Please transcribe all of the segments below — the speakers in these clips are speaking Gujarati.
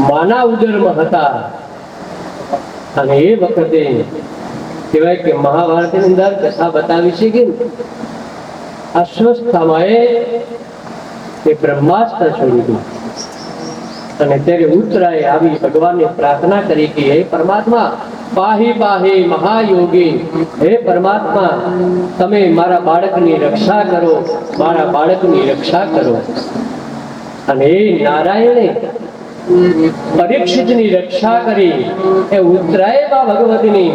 માના ઉદરમાં હતા અને એ વખતે કહેવાય કે મહાભારતની અંદર કથા બતાવી છે કે અશ્વસ્થામાએ એ બ્રહ્માસ્ત્ર છોડી દીધું અને ત્યારે ઉત્તરાએ આવી ભગવાનને પ્રાર્થના કરી કે હે પરમાત્મા પાહી પાહી મહાયોગી, હે પરમાત્મા તમે મારા બાળકની રક્ષા કરો, મારા બાળકની રક્ષા કરો. અને એ નારાયણે પરીક્ષિતની રક્ષા કરી. એ ઉત્તરાએ ભગવતીની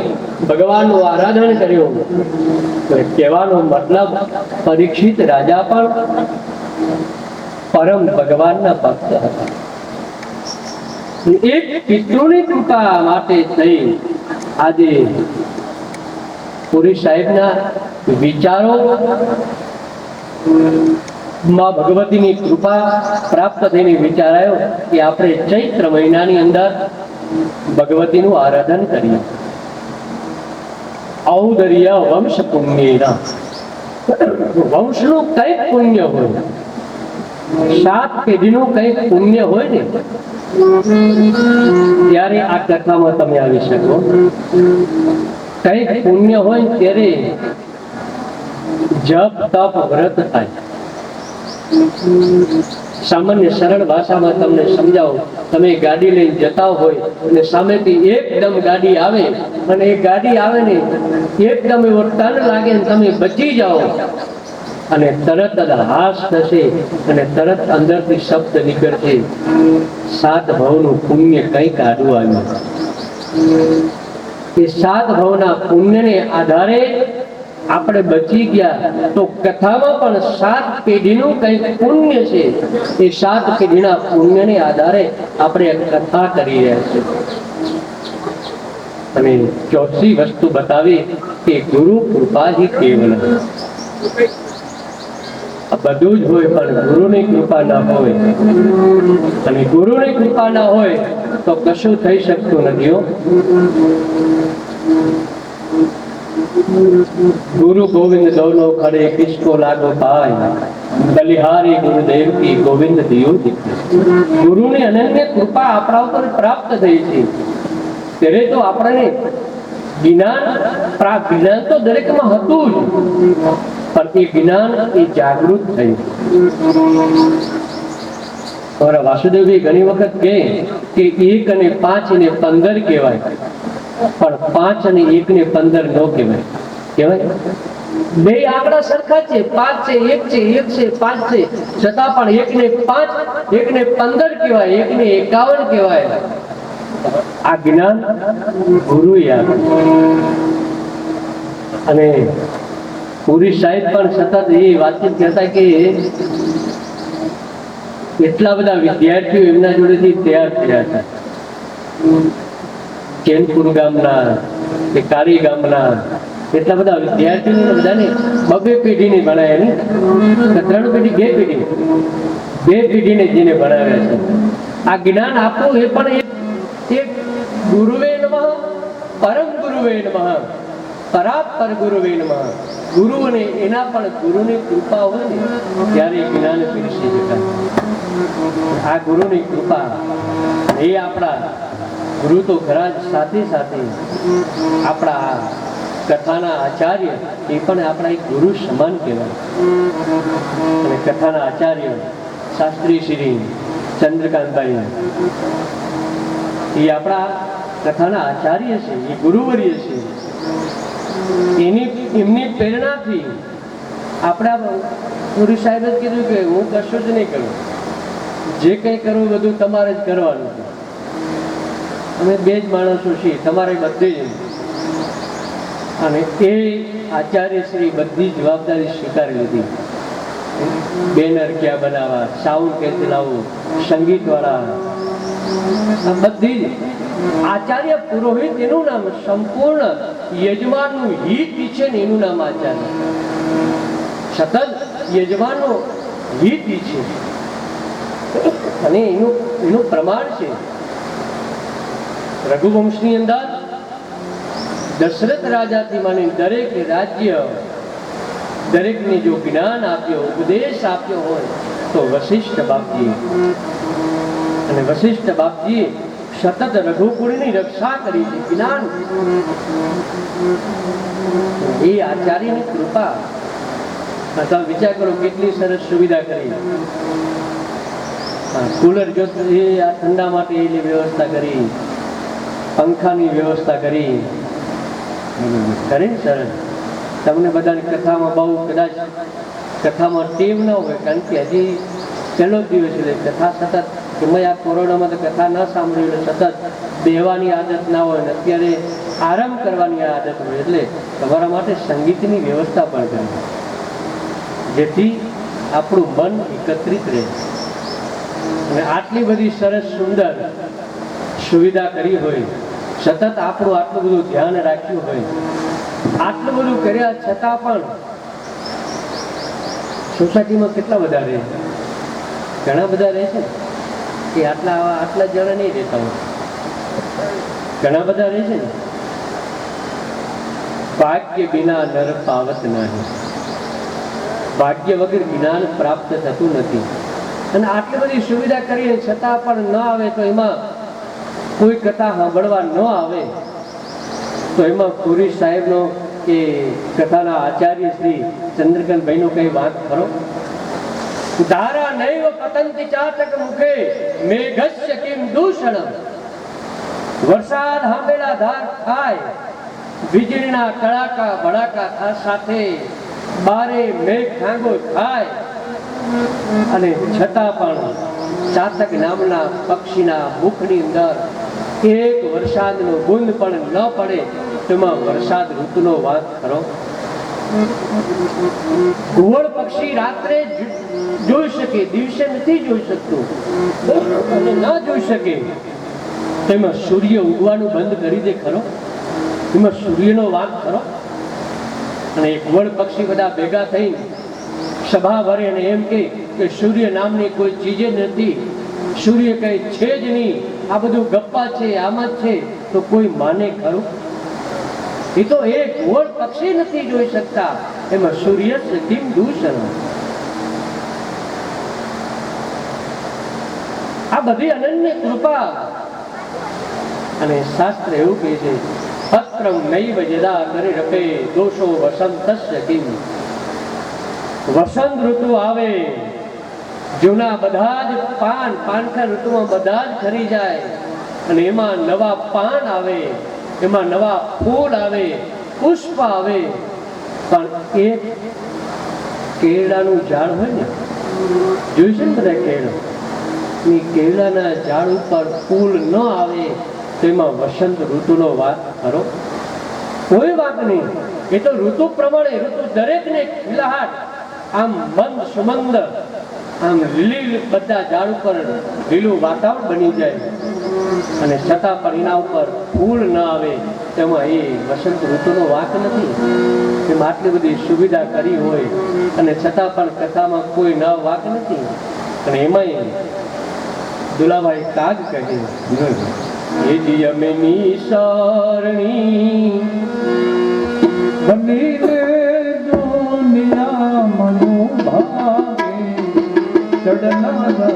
ભગવાનનું આરાધન કર્યું. કહેવાનો મતલબ પરીક્ષિત રાજા પણ પરમ ભગવાનના ભક્ત હતા. એક પિતૃની કૃપા માટે થઈ આજે પુરી સાહેબના વિચારો માં ભગવતીની કૃપા પ્રાપ્ત થઈને વિચાર આવ્યો કે આપણે ચૈત્ર મહિનાની અંદર ભગવતીનું આરાધન કરીએ. ઔદર્ય વંશ પુણ્યના, વંશનું કઈક પુણ્ય હોય, 7 પેઢીનું કઈક પુણ્ય હોય ને ત્યારે આ કથામાં તમે આવી શકો. કઈક પુણ્ય હોય ત્યારે જપ તપ વ્રત થાય. સામાન્ય સરળ ભાષામાં તમને સમજાવો. તમે ગાડી લઈને જતા હોય અને સામેથી એકદમ ગાડી આવે અને એ ગાડી આવે ને એકદમ એવો ટન લાગે ને તમે બચી જાઓ અને તરત જ હાશ થશે અને તરત અંદરથી શબ્દ નીકળશે, 7 ભવનું પુણ્ય કંઈક આડું આવ્યું. એ 7 ભવના પુણ્યને આધારે આપણે બચી ગયા. તો કથામાં પણ 7 પેઢીનું કંઈક પુણ્ય છે. એ 7 પેઢીના પુણ્યને આધારે આપણે કથા કરી રહ્યા છીએ. અને ચોથી વસ્તુ બતાવી કે ગુરુ કૃપા જ કેવલ. બધું જ હોય પણ ગુરુની કૃપા ના હોય, અને ગુરુની કૃપા ના હોય તો કશું થઈ શકતું નથી. ગુરુ ગોવિંદ દોનો ખડે કિસકો લાગો પાય, બલિહારી ગુરુદેવ કી ગોવિંદ દિયો દીકરી. ગુરુની અનન્ય કૃપા આપણા ઉપર પ્રાપ્ત થઈ છે ત્યારે તો આપણને જ્ઞાન તો દરેકમાં હતું જ, પણ એ જ્ઞાન એ જાગૃત થયું. મારા વાસુદેવજી ઘણી વખત કહે કે 1 અને 5 ને 15 કહેવાય, પણ 5 અને 1 ને 15 ન કહેવાય. કહેવાય બે આંકડા સરખા છે, 5 છે, 1 છે, 1 છે, 5 છે, છતાં પણ 1 ને 5, 1 ને 15 કહેવાય, 1 ને 51 કહેવાય. આ જ્ઞાન ગુરુએ આપ્યું. અને પુરી સાહેબ પણ સતત એ વાતચીત કહેતા કે એટલા બધા વિદ્યાર્થીઓ એમના જોડેથી તૈયાર થયા હતા. ચેનપુર ગામના કે કારી ગામના એટલા બધા વિદ્યાર્થીઓ બધાને 2 પેઢીને ભણાયા ને, 3 પેઢી 2 પેઢીને જેને ભણાવ્યા છે. આ જ્ઞાન આપવું એ પણ એક ગુરુવે નમઃ, પરમ ગુરુવે નમઃ, પરાપર ગુરુવે નમઃ. ગુરુ અને એના પણ ગુરુની કૃપા હોય ને ત્યારે જ્ઞાન પીરસી શકાય. આ ગુરુની કૃપા એ આપણા ગુરુ તો ખરા જ, સાથે સાથે આપણા કથાના આચાર્ય એ પણ આપણા એક ગુરુ સમાન કહેવાય. અને કથાના આચાર્ય શાસ્ત્રી શ્રી ચંદ્રકાંતભાઈ એ આપણા કથાના આચાર્ય છે, એ ગુરુવર્ય છે. એમની પ્રેરણાથી આપણા પુરી સાહેબ જ કીધું કે હું કશું જ નહીં કરું, જે કંઈ કરવું બધું તમારે જ કરવાનું છે. અમે 2 જ માણસો છીએ, તમારે બધે જ. અને એ આચાર્ય શ્રી બધી જવાબદારી સ્વીકારી લીધી. બેનર ક્યાં બનાવવા, સાઉન્ડ ક્યાંથી લાવવું, સંગીત વાળા બધી જ. આચાર્ય પુરોહિત એનું નામ, સંપૂર્ણ યજમાનનું હિત ઈચ્છે ને એનું નામ આચાર્ય. સતત યજમાનનું હિત ઈચ્છે અને એનું પ્રમાણ છે. રઘુવંશની અંદર દશરથ રાજાથી માની દરેક રાજ્ય, દરેકને જો જ્ઞાન આપ્યો, ઉપદેશ આપ્યો હોય તો વશિષ્ઠ બાપજી. અને વશિષ્ઠ બાપજીએ સતત રઘુકુળની રક્ષા કરી છે. જ્ઞાન એ આચાર્યની કૃપા. તમે વિચાર કરો કેટલી સરસ સુવિધા કરી. કુલર જો આ ઠંડા માટે એની વ્યવસ્થા કરી, પંખાની વ્યવસ્થા કરી સરસ. તમને બધાની કથામાં બહુ કદાચ કથામાં ટેવ ન હોય, કારણ કે હજી પહેલો જ દિવસ એટલે કથા સતત એમાં આ કોરોનામાં તો કથા ન સાંભળી એટલે સતત બેહવાની આદત ના હોય ને અત્યારે આરામ કરવાની આદત હોય, એટલે તમારા માટે સંગીતની વ્યવસ્થા પણ કરી, જેથી આપણું મન એકત્રિત રહે. અને આટલી બધી સરસ સુંદર સુવિધા કરી હોય, સતત આપણું આટલું બધું ધ્યાન રાખ્યું હોય, આટલું બધું કર્યા છતાં પણ સોસાયટીમાં કેટલા બધા રહે, ઘણા બધા રહે છે કે આટલા જણા નહીં રહેતા હોય, ઘણા બધા રહે છે ને. ભાગ્ય બિના નર પાવત નહીં, ભાગ્ય વગર જ્ઞાન પ્રાપ્ત થતું નથી. અને આટલી બધી સુવિધા કરીએ છતાં પણ ન આવે તો એમાં કોઈ કથા સાંભળવા ન આવે તો એમાં પુરી સાહેબનો કે કથાના આચાર્ય શ્રી ચંદ્રકાંતભાઈનો કઈ વાત કરો. ધારા નૈવ પતંતિ ચાતક મુખે મેઘસ્ય કિમ દૂષણમ. વરસાદ સાંભળેલા ધાર થાય, વીજળીના કડાકા ભડાકા સાથે બારે મેઘ ખાંગો થાય, અને છતાં પણ ચાતક નામના પક્ષીના મુખની અંદર એક વરસાદનો બુંદ પણ ન પડે. તેમાં વરસાદ ઋતુનો વાત કરો. ઘુવડ પક્ષી રાત્રે જોઈ શકે, દિવસે નથી જોઈ શકતું, અને ન જોઈ શકે તેમાં સૂર્ય ઉગવાનું બંધ કરી દે ખરો, એમાં સૂર્યનો વાત કરો. અને એક ઘુવડ પક્ષી બધા ભેગા થઈ સભા ભરે અને એમ કે સૂર્ય નામની કોઈ ચીજ જ નથી, સૂર્ય કઈ છે જ નહીં, આ બધું ગપ્પા છે, આમ જ છે, તો કોઈ માને ખરું? એ તો એક ઘુવડ પક્ષી નથી જોઈ શકતા, એમાં સૂર્ય કિમ દૂષણ. આ બધી અનન્ય કૃપા. અને શાસ્ત્ર એવું કહે છે, પત્રમ નૈવ જદા કરી રપે દોષો વસંતસ્ય કિમ. વસંત ઋતુ આવે, જૂના બધા જ પાનખર ઋતુમાં બધા જ ખરી જાય, અને એમાં નવા પાન આવે, એમાં નવા ફૂલ આવે, પુષ્પ આવે. પણ એક કેળાનું ઝાડ હોય ને, જોઈશે ને બધા કેળા, એ કેળાના ઝાડ ઉપર ફૂલ ન આવે તો એમાં વસંત ઋતુનો વાત કરો? કોઈ વાત નહીં. એ તો ઋતુ પ્રમાણે, ઋતુ દરેકને ખિલાહાટ, આમ મંદ સુમંદ, આમ લીલી બધા ઝાડ ઉપર લીલું વાતાવરણ બની જાય, અને છતાં પણ એના ઉપર ફૂલ ન આવે, તેમાં એ વસંત ઋતુનો વાત નથી. એમાં આટલી બધી સુવિધા કરી હોય અને છતાં પણ કથામાં કોઈ ન વાત નથી. અને એમાં દુલાભાઈ કાગ કહે, એ જી અમે નિસરણી બનીને દુનિયા મનો ભાવે ચડનારા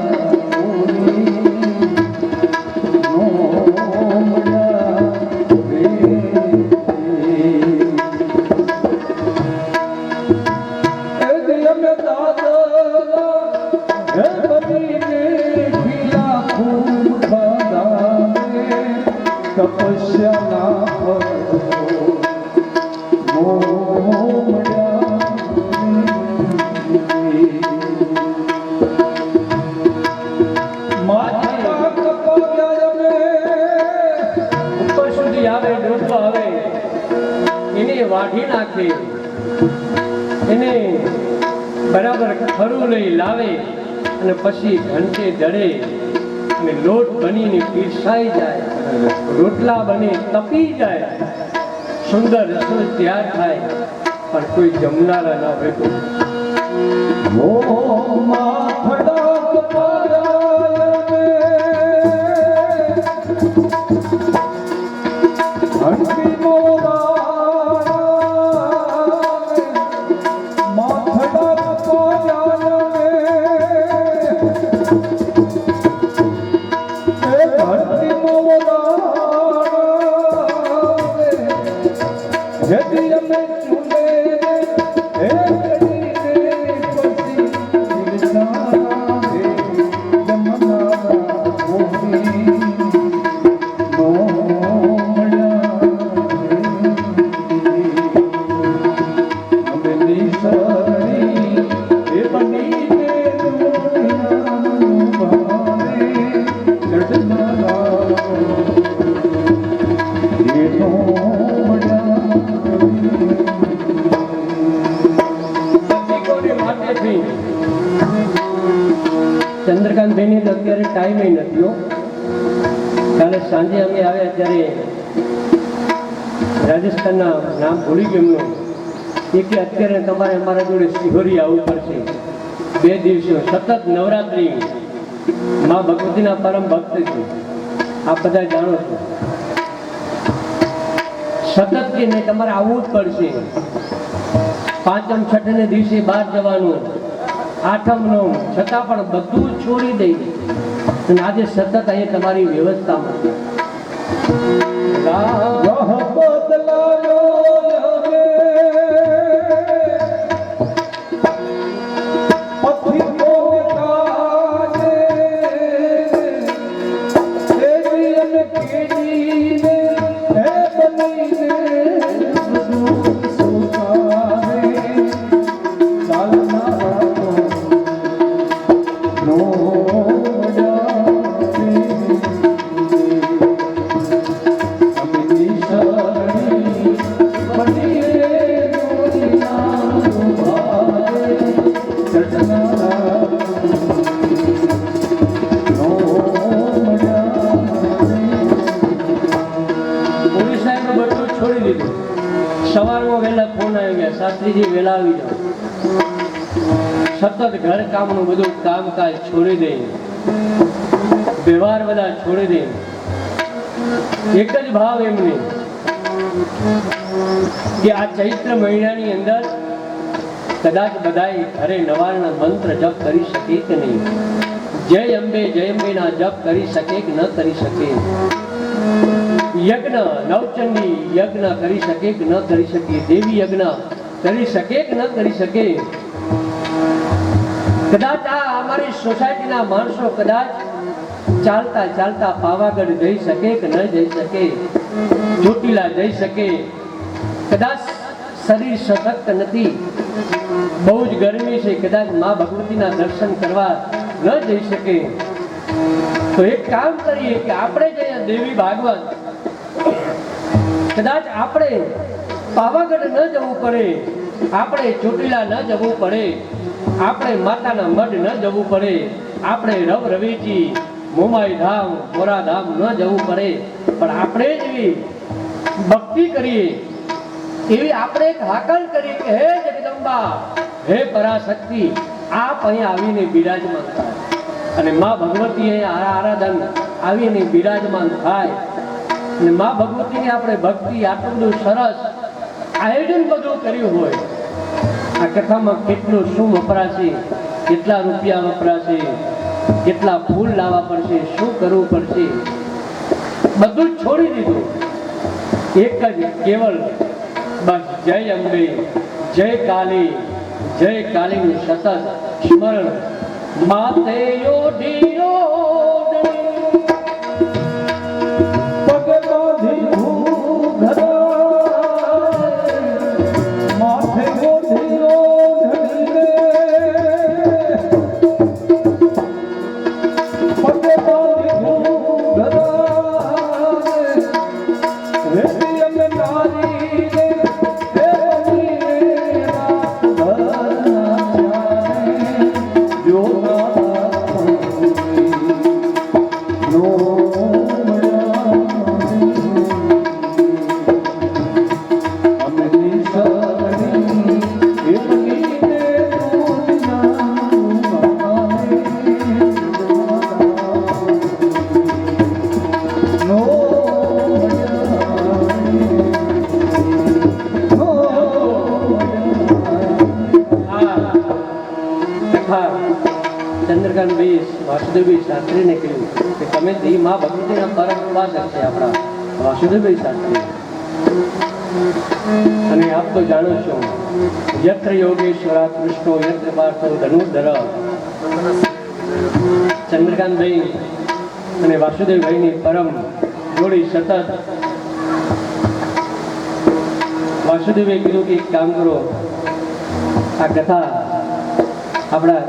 વાઢી નાખે, એને બરાબર ખરું લઈ લાવે, અને પછી ઘંટે દળે અને લોટ બનીને પીરસાઈ જાય, રોટલા બને તપી જાય, સુંદર રસોઈ તૈયાર થાય, પણ કોઈ જમનારા ના હોય. ધરતીમાં વગાડે હેતી અમે ચૂંડે હે કરીને પછી વિરસાવે જમના ભૂમિ નો મળ્યા અમે નિસરી એ બની ચંદ્રકાંતભાઈની તો અત્યારે ટાઈમ નથી હો. કાલે સાંજે અમે આવ્યા ત્યારે રાજસ્થાનના નામ ભૂલી ગયું એમનું. એ કે અત્યારે તમારે અમારા જોડે શિહોરી આવવું પડશે. 2 દિવસો સતત નવરાત્રિ મા ભગવતીના પરમ ભક્ત છે, આપ બધા જાણો છો. સતત કે નહીં તમારે આવવું જ પડશે. પાંચમ છઠ્ઠને દિવસે બહાર જવાનું, આઠમનો છતાં પણ બધું છોડી દઈ અને આજે સતત અહીંયા તમારી વ્યવસ્થામાં સવારમાં વહેલા ફોન આવી ગયા, શાસ્ત્રીજી વહેલા આવી જાઓ. સતત ઘર કામનું બધું કામકાજ છોડી દઈ, વ્યવહાર બધા છોડી દઈ, એક જ ભાવ એમને કે આ ચૈત્ર મહિનાની અંદર કદાચ બધાય ઘરે નવારના મંત્ર જપ કરી શકે કે નહીં, જય અંબે ના જપ કરી શકે કે ન કરી શકે, યજ્ઞ નવચંડી યજ્ઞ કરી શકે કે ન કરી શકે, દેવી યજ્ઞ કરી શકે કે ન કરી શકે. કદાચ આ અમારી સોસાયટીના માણસો કદાચ ચાલતા ચાલતા પાવાગઢ જઈ શકે કે ન જઈ શકે, ચોટીલા જઈ શકે. કદાચ શરીર સશક્ત નથી, બહુ જ ગરમી છે, કદાચ મા ભગવતીના દર્શન કરવા ન જઈ શકે. તો એક કામ કરીએ કે આપણે જઈએ દેવી ભાગવત, કદાચ આપણે પાવાગઢ ન જવું પડે, આપણે ચોટીલા ન જવું પડે, આપણે માતાના મઢ ન જવું પડે, આપણે રવ રવેચી મોમાઈ ધામ મોરા ધામ ન જવું પડે, પણ આપણે જ એવી ભક્તિ કરીએ, એવી આપણે એક હાકલ કરીએ કે હે જગદંબા, હે પરાશક્તિ, આપ અહીંયા આવીને બિરાજમાન થાય. અને મા ભગવતી અહીંયા આરાધન આવીને બિરાજમાન થાય. અને મા ભગવતીની આપણે ભક્તિ આટલું બધું સરસ આયોજન બધું કર્યું હોય, આ કથામાં કેટલું શું વપરાશે, કેટલા રૂપિયા વપરાશે, કેટલા ફૂલ લાવવા પડશે, શું કરવું પડશે, બધું જ છોડી દીધું. એક જ કેવલ બસ જય અંબે, જય કાલી, જય કાલીનું સતત સ્મરણ. માતે ઓઢી ચંદ્રકાંતભાઈ વાસુદેવભાઈ શાસ્ત્રીને કહ્યું કે તમે દી માં ભગવતીના પરમ ઉપાસક છે આપણા વાસુદેવભાઈ શાસ્ત્રી. અને આપ તો જાણો છો, યત્ર યોગેશ્વરા કૃષ્ણો યત્ર પાર્થો ધનુર્ધર. ચંદ્રકાંતભાઈ અને વાસુદેવભાઈની પરમ જોડી સતત. વાસુદેવે કીધું કે એક કામ કરો, આ કથા આપણા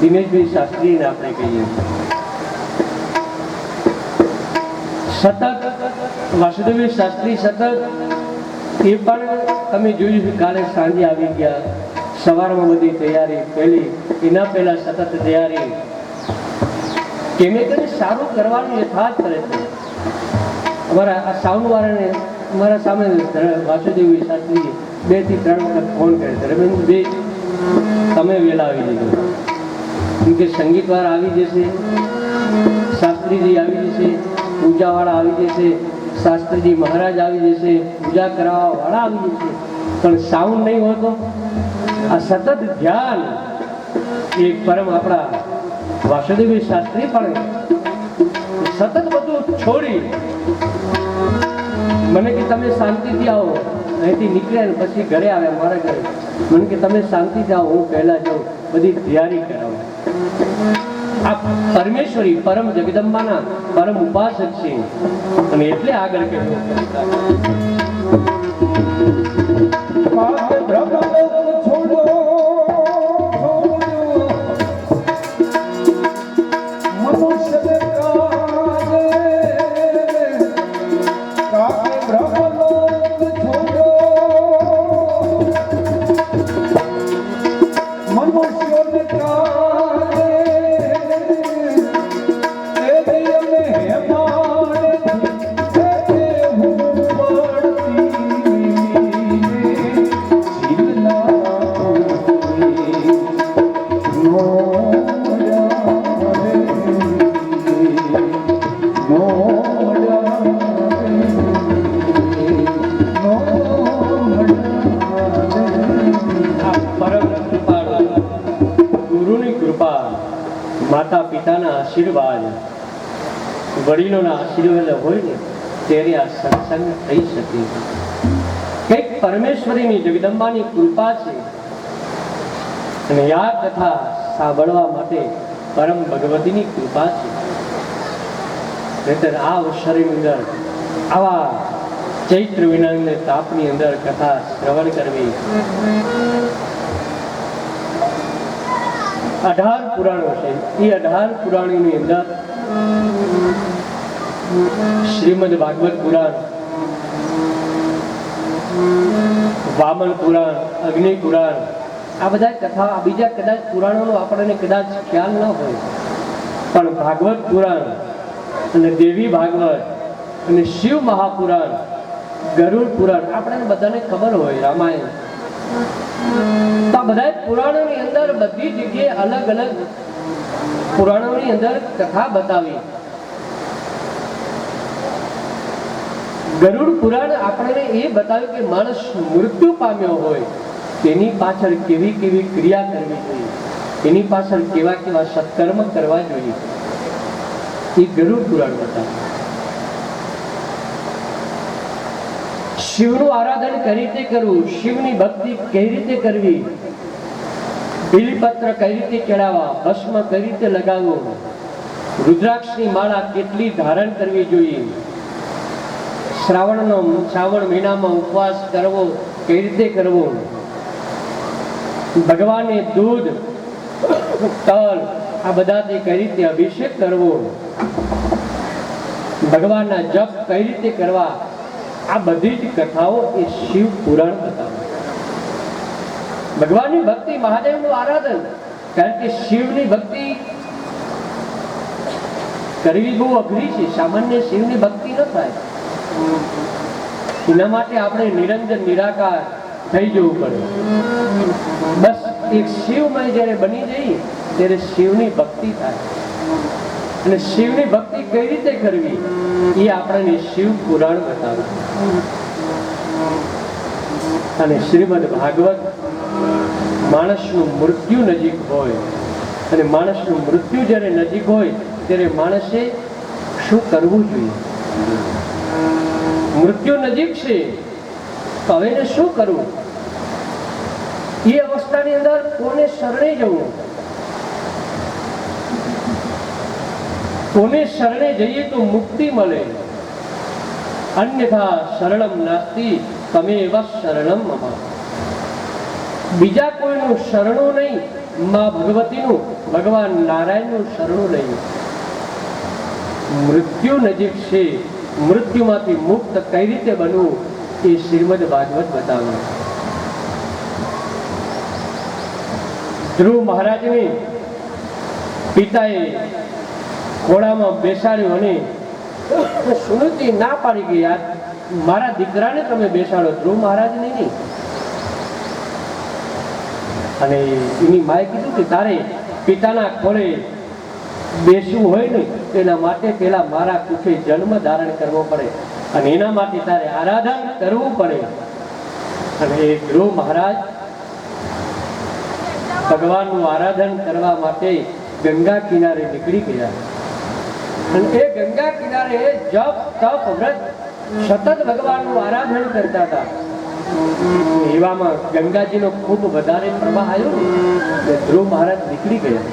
દિનેશભાઈ શાસ્ત્રીને આપણે કહીએ. સતત વાસુદેવભાઈ શાસ્ત્રી સતત એ પણ તમે જોયું કે કાલે સાંજે આવી ગયા, સવારમાં બધી તૈયારી પહેલી, એના પહેલા સતત તૈયારી કેમે કરીને સારું કરવાનું યથાર્થ કરે છે. અમારા આ સાઉન્ડ વાળાને અમારા સામે વાસુદેવભાઈ શાસ્ત્રી 2 થી 3 વખત ફોન કરે છે, રમેશભાઈ તમે વહેલા આવી જજો, કેમ કે સંગીતવાર આવી જશે, શાસ્ત્રીજી આવી જશે, પૂજાવાળા આવી જશે, શાસ્ત્રીજી મહારાજ આવી જશે, પૂજા કરાવવા વાળા આવી જશે, પણ સાઉન્ડ નહીં હોય તો આ સતત ધ્યાન એક પરમ આપણા વાસુદેવભાઈ શાસ્ત્રી પણ સતત બધું છોડી મને કે તમે શાંતિથી આવો, અહીંથી નીકળ્યા ને પછી ઘરે આવ્યા મારા ઘરે, મને કે તમે શાંતિથી આવો, હું પહેલા જાઉં, બધી તૈયારી કરાવું. આ પરમેશ્વરી પરમ જગદંબાના પરમ ઉપાસક છે અને એટલે આગળ કહ્યું માતા પિતાના આશીર્વાદ, વડીલોના આશીર્વાદ હોય ને ત્યારે આ સત્સંગ થઈ શકે. કંઈક પરમેશ્વરીની જગદંબાની કૃપા છે અને આ કથા સાંભળવા માટે પરમ ભગવતીની કૃપા છે. નહીતર આ અવસરની અંદર આવા ચૈત્ર વિનાયકને તાપની અંદર કથા શ્રવણ કરવી. 18 પુરાણો છે. એ 18 પુરાણોની અંદર શ્રીમદ ભાગવત પુરાણ, વામન પુરાણ, અગ્નિ પુરાણ, આ બધા કથા, બીજા કદાચ પુરાણોનો આપણને કદાચ ખ્યાલ ન હોય, પણ ભાગવત પુરાણ અને દેવી ભાગવત અને શિવ મહાપુરાણ, ગરુડ પુરાણ આપણને બધાને ખબર હોય, રામાયણ, આ બધા પુરાણોની અંદર બધી જગ્યાએ અલગ અલગ પુરાણોની અંદર કથા બતાવી. ગરુડ પુરાણ આપણને એ બતાવ્યું કે માણસ મૃત્યુ પામ્યો હોય તેની પાછળ કેવી કેવી ક્રિયા કરવી જોઈએ, એની પાછળ કેવા કેવા સત્કર્મ કરવા જોઈએ, એ ગરુડ પુરાણ બતાવ્યું. શિવનું આરાધન કઈ રીતે કરવું, શિવની ભક્તિ કઈ રીતે કરવી, બિલીપત્ર કઈ રીતે ચડાવવા, ભસ્મ કઈ રીતે લગાવવું, રુદ્રાક્ષની માળા કેટલી ધારણ કરવી જોઈએ, શ્રાવણ મહિનામાં ઉપવાસ કરવો કઈ રીતે કરવો, ભગવાનને દૂધ તલ આ બધાથી કઈ રીતે અભિષેક કરવો, ભગવાનના જપ કઈ રીતે કરવા, આ બધી જ કથાઓ એ શિવ પુરાણ બતાવે. ભગવાનની ભક્તિ, મહાદેવનું આરાધન, કારણ કે શિવની ભક્તિ કરવી બહુ અઘરી છે, સામાન્ય શિવની ભક્તિ ન થાય. એના માટે આપણે નિરંજન નિરાકાર થઈ જવું પડે. બસ એક શિવમય જ્યારે બની જઈએ ત્યારે શિવની ભક્તિ થાય. અને શિવની ભક્તિ કઈ રીતે કરવી એ આપણને શિવ પુરાણ બતાવે. અને શ્રીમદ ભાગવત માણસનું મૃત્યુ નજીક હોય અને માણસનું મૃત્યુ જ્યારે નજીક હોય ત્યારે માણસે શું કરવું જોઈએ? મૃત્યુ નજીક છે તો હવે એને શું કરવું? એ અવસ્થાની અંદર કોને શરણે જવું? કોને શરણે જઈએ તો મુક્તિ મળે? અન્યથા શરણમ નાસ્તિ તમેવ શરણમ મમ. બીજા કોઈનું શરણું નહીં, માં ભગવતીનું, ભગવાન નારાયણનું શરણું નહીં. મૃત્યુ નજીક છે, મૃત્યુમાંથી મુક્ત કઈ રીતે બનવું એ શ્રીમદ ભાગવત બતાવે. ધ્રુવ મહારાજને પિતાએ ઘોડામાં બેસાડ્યો અને સુનીતિ ના પાડી ગઈ, મારા દીકરાને તમે બેસાડો, ધ્રુવ મહારાજને નહીં. અને એની માએ કીધું કે તારે પિતાના ખોળે બેસવું હોય ને એના માટે પેલા મારા કુખે જન્મ ધારણ કરવો પડે અને એના માટે તારે આરાધન કરવું પડે. અને એ ધ્રુવ મહારાજ ભગવાનનું આરાધન કરવા માટે ગંગા કિનારે નીકળી ગયા. અને એ ગંગા કિનારે જપ તપ વ્રત સતત ભગવાનનું આરાધન કરતા હતા. એવામાં ગંગાજીનો ખૂબ વધારે પ્રવાહ આવ્યો ને ધ્રુવ મહારાજ નીકળી ગયા.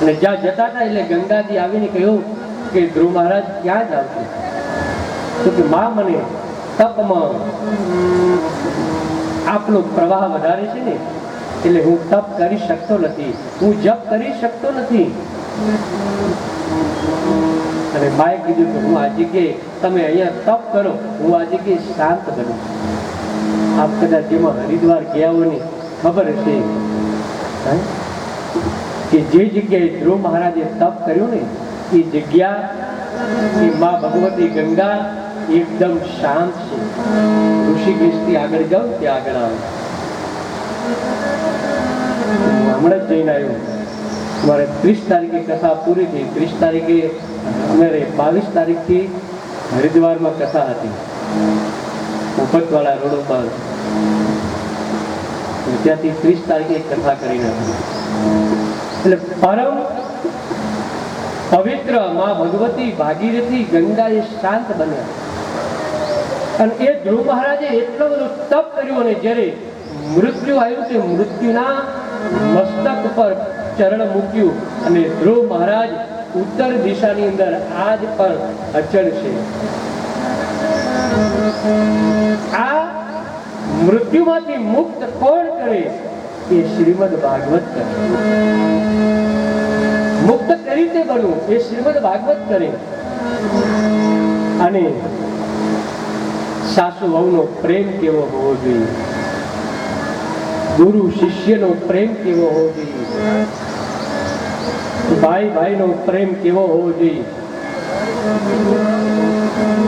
અને જ્યાં જતા હતા એટલે ગંગાજી આવીને કહ્યું કે ધ્રુવ મહારાજ ક્યાં જાવ છો? તો કે માં મને તપમાં આપનો પ્રવાહ વધારે છે ને એટલે હું તપ કરી શકતો નથી, હું જપ કરી શકતો નથી. અને માએ કીધું કે હું આ જગ્યાએ તમે અહીંયા તપ કરો, હું આ જગ્યાએ શાંત બનું. આપ કદાચ જેમાં હરિદ્વાર ગયા હોય ને ખબર હશે કે જે જગ્યાએ ધ્રુવ મહારાજે તપ કર્યું ને એ જગ્યા એ માં ભગવતી ગંગા એકદમ શાંત છે. ઋષિકેશથી આગળ જાઓ ત્યાં આગળ આવે. હમણાં જ જઈને આવ્યો. મારે 30 તારીખે કથા પૂરી થઈ. 30 તારીખે અમારે 22 તારીખથી હરિદ્વારમાં કથા હતી ઉપતવાળા રોડ ઉપર. ત્યાંથી 30 તારીખે કથા કરી નાખી. એટલે પરમ પવિત્ર માં ભગવતી ભાગીરથી ગંગા એ શાંત બન્યા. અને એ ધ્રુવ મહારાજે એટલો બધો તપ કર્યું અને જ્યારે મૃત્યુ આવ્યું તે મૃત્યુના મસ્તક પર ચરણ મૂક્યું અને ધ્રુવ મહારાજ ઉત્તર દિશાની અંદર આજ પણ અચળ છે. આ મૃત્યુમાંથી મુક્ત કોણ કરે? એ શ્રીમદ ભાગવત કરે. મુક્ત કઈ રીતે બનવું એ શ્રીમદ ભાગવત કરે. અને સાસુ વહુનો પ્રેમ કેવો હોવો જોઈએ, ગુરુ શિષ્યનો પ્રેમ કેવો હોવો જોઈએ, ભાઈ ભાઈનો પ્રેમ કેવો હોવો જોઈએ.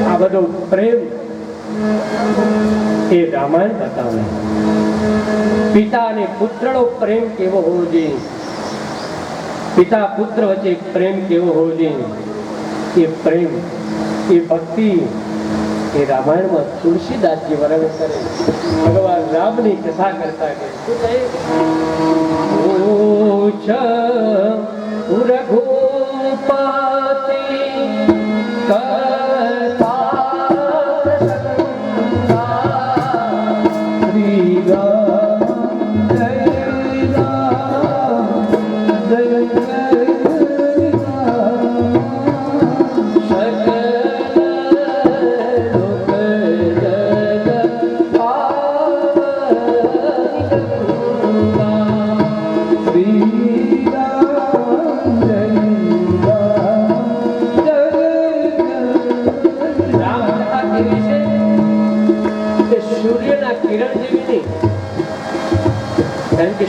આ બધો પ્રેમ એ રામાયણ બતાવે. પિતા અને પુત્રનો પ્રેમ કેવો હોવો જોઈએ, પિતા પુત્ર વચ્ચે પ્રેમ કેવો હોવો જોઈએ. એ પ્રેમ એ ભક્તિ એ રામાયણમાં તુલસીદાસજી વર્ણન કરે. ભગવાન રામની કથા કરતા કે રઘુપતિ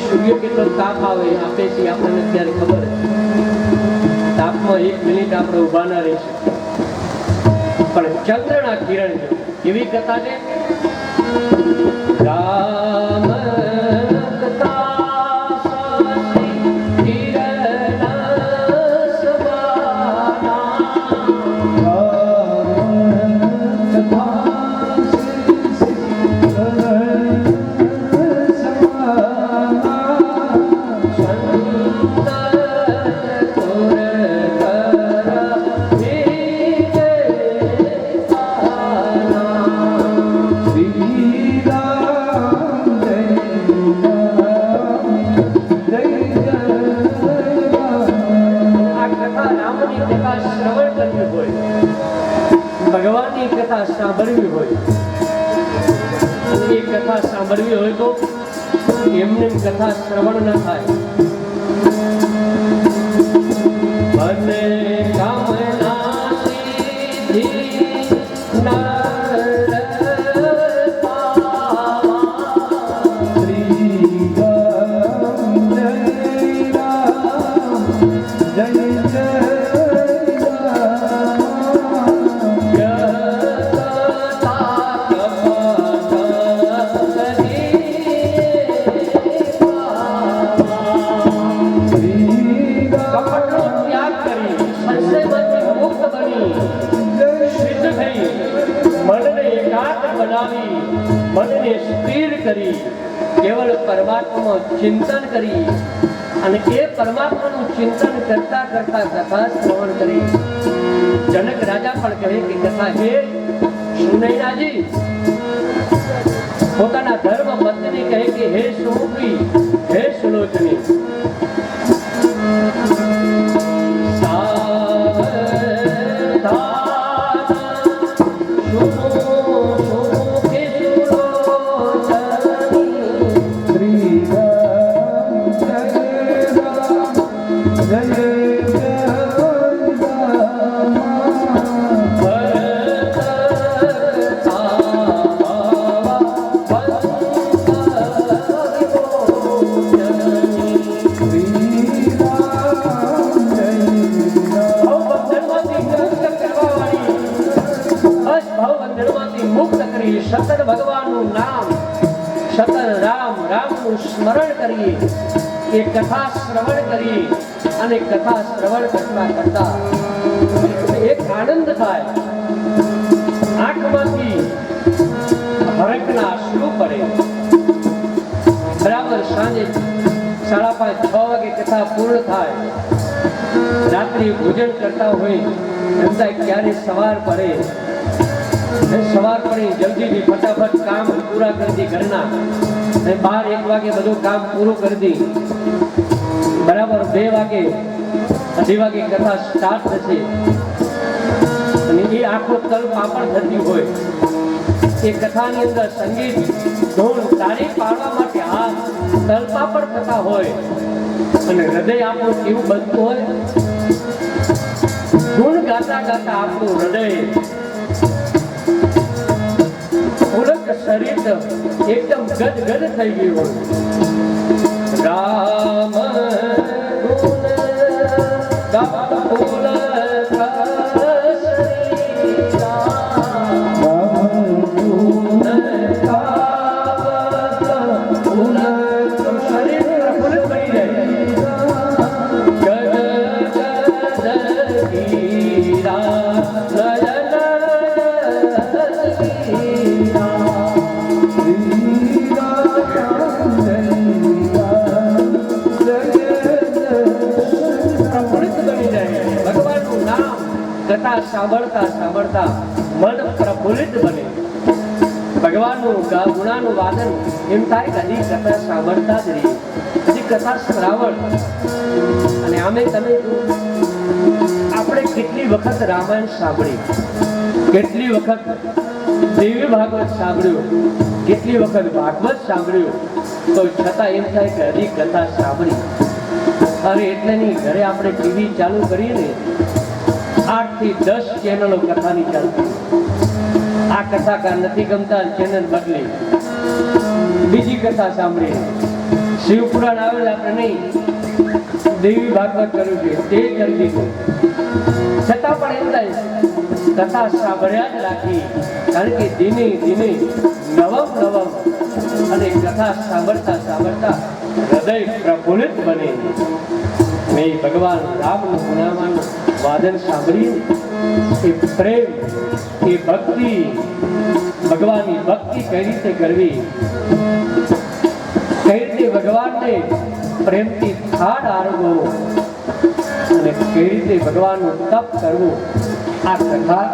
સૂર્ય કેટલો તાપ આવે આપે છે આપણને અત્યારે ખબર છે. તાપમાં 1 મિનિટ આપણે ઉભા ના રહી શકીએ. પણ ચંદ્રના કિરણ એવી કથા છે. રામ ભગવાનની કથા સાંભળવી હોય, એ કથા સાંભળવી હોય તો એમને કથા શ્રવણ ન થાય. ભલે કામના સિદ્ધિ નર પાવા. શ્રી રામ જય રામ જય જય મનને સ્થિર કરી કેવલ પરમાત્માનું ચિંતન કરી અને એ પરમાત્માનું ચિંતન કરતા કરતા કથા શ્રવણ કરી. જનક રાજા પણ કહે કે કથા હે સુનૈનાજી, પોતાના ધર્મ પત્ની કહે કે હે સુમુખી, હે સુલોચની, સતત ભગવાનનું નામ, સતત રામ રામનું સ્મરણ કરીએ, એ કથા શ્રવણ કરીએ અને કથા શ્રવણ કરતા કરતા એક આનંદ થાય. આંખમાંથી હરખના અશ્રુ પડે. બરાબર સાંજે 5:30-6 વાગે કથા પૂર્ણ થાય. રાત્રિ ભોજન કરતા હોય એમ થાય ક્યારે સવાર પડે. સવાર પડી જલ્દીથી ફટાફટ કામ પૂરા કરી દી ઘરના. 12-1 વાગે બધું કામ પૂરું કરી દી. બરાબર 2 વાગે 2:30 વાગે કથા સ્ટાર્ટ થશે અને એ આખો તલ પાપડ થતી હોય. એ કથાની અંદર સંગીત ધૂન તાળી પાડવા માટે હાથ તલ પાપડ થતા હોય અને હૃદય આપણું કેવું બનતું હોય. ધૂન ગાતા ગાતા આપણું હૃદય પુલક શરીર એકદમ ગદગદ થઈ ગયું હોય. રામ ગુણ ગાત પુલક કથા સાંભળતા સાંભળતા મન પ્રફુલ્લિત બને. ભગવાનનું ગુણાનું વાદન એમ થાય કે હજી કથા સાંભળતા જ રહીએ, હજી કથા શ્રાવણ. અને આમે તમે આપણે કેટલી વખત રામાયણ સાંભળી, કેટલી વખત દેવી ભાગવત સાંભળ્યું, કેટલી વખત ભાગવત સાંભળ્યું, તો છતાં એમ થાય કે હજી કથા સાંભળી. અરે એટલે નહીં, ઘરે આપણે ટીવી ચાલુ કરીએ ને 8 થી 10 ચેનલો કથાની ચાલતી. આ કથાકાર નથી ગમતા, ચેનલ બદલી બીજી કથા સાંભળી. શિવપુરાણ આવેલ આપણે નહીં, દેવી ભાગવત કર્યું છે તે કરી દીધું. છતાં પણ એમ થાય કથા સાંભળ્યા જ રાખી, કારણ કે ધીમે ધીમે નવમ નવમ અને કથા સાંભળતા સાંભળતા હૃદય પ્રફુલ્લિત બને. મેં ભગવાન રામનું ગુણાવાનું વાદન સાંભળીએ, એ પ્રેમ, એ ભક્તિ, ભગવાનની ભક્તિ કઈ રીતે કરવી, કઈ રીતે ભગવાનને પ્રેમથી થાળ આરવો અને કઈ રીતે ભગવાનનું તપ કરવું, આ કથા